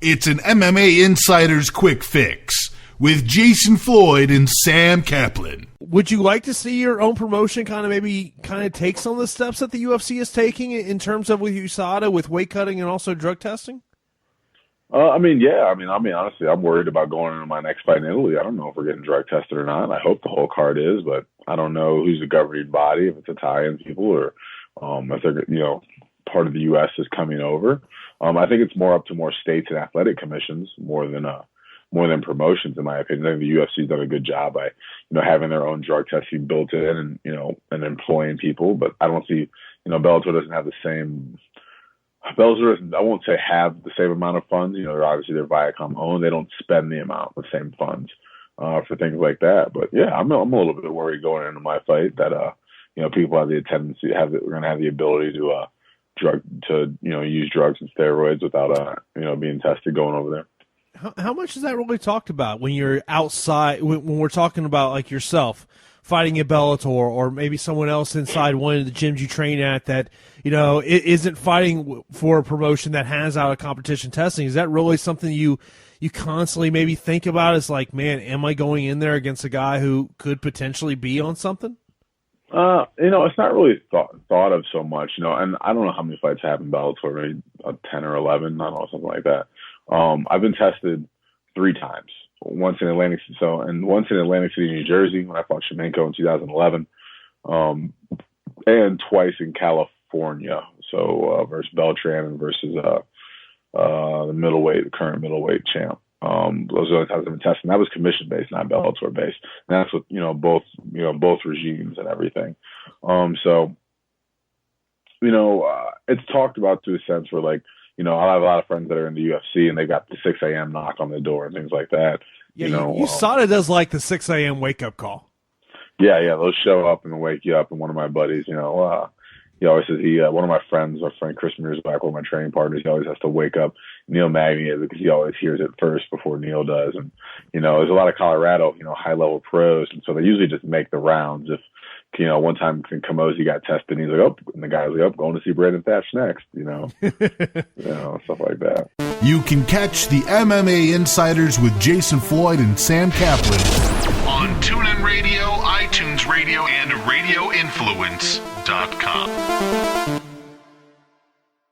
It's an MMA Insiders Quick Fix with Jason Floyd and Sam Kaplan. Would you like to see your own promotion kind of take some of the steps that the UFC is taking in terms of with USADA, with weight cutting and also drug testing? Honestly, I'm worried about going into my next fight in Italy. I don't know if we're getting drug tested or not. I hope the whole card is, but I don't know who's the governing body, if it's Italian people or if they're, part of the U.S. is coming over. I think it's more up to more states and athletic commissions more than promotions, in my opinion. I think the UFC's done a good job by, having their own drug testing built in and employing people. But I don't see, Bellator doesn't have the same. Bellator doesn't, I won't say have the same amount of funds. Obviously they're Viacom owned. They don't spend the same funds for things like that. But yeah, I'm a little bit worried going into my fight that people have the tendency we're going to have the ability to use drugs and steroids without being tested going over there. How much is that really talked about when you're outside, when we're talking about like yourself fighting at Bellator or maybe someone else inside one of the gyms you train at that, isn't fighting for a promotion that has out of competition testing? Is that really something you constantly maybe think about? Is like, man, am I going in there against a guy who could potentially be on something? It's not really thought of so much, and I don't know how many fights have in Bellator, maybe 10 or 11, I don't know, something like that. I've been tested 3 times. Once in Atlantic City, New Jersey, when I fought Shemenko in 2011, and twice in California. So versus Beltran and versus the current middleweight champ. Those are the only times I've been testing. That was commission based, not Bellator based. And that's with both regimes and everything. It's talked about to a sense where I have a lot of friends that are in the UFC and they got the 6 a.m. knock on the door and things like that. Yeah, USADA does like the 6 a.m. wake up call. Yeah, they'll show up and wake you up. And one of my buddies, he always says one of my friends, our friend Chris Mears, back, one of my training partners, he always has to wake up Neil Magny because he always hears it first before Neil does. And, there's a lot of Colorado, high level pros. And so they usually just make the rounds. If, one time Kamosi got tested and he's like, oh, and the guy's like, oh, going to see Brandon Thatch next, stuff like that. You can catch the MMA Insiders with Jason Floyd and Sam Kaplan on TuneIn Radio, iTunes Radio, and RadioInfluence.com.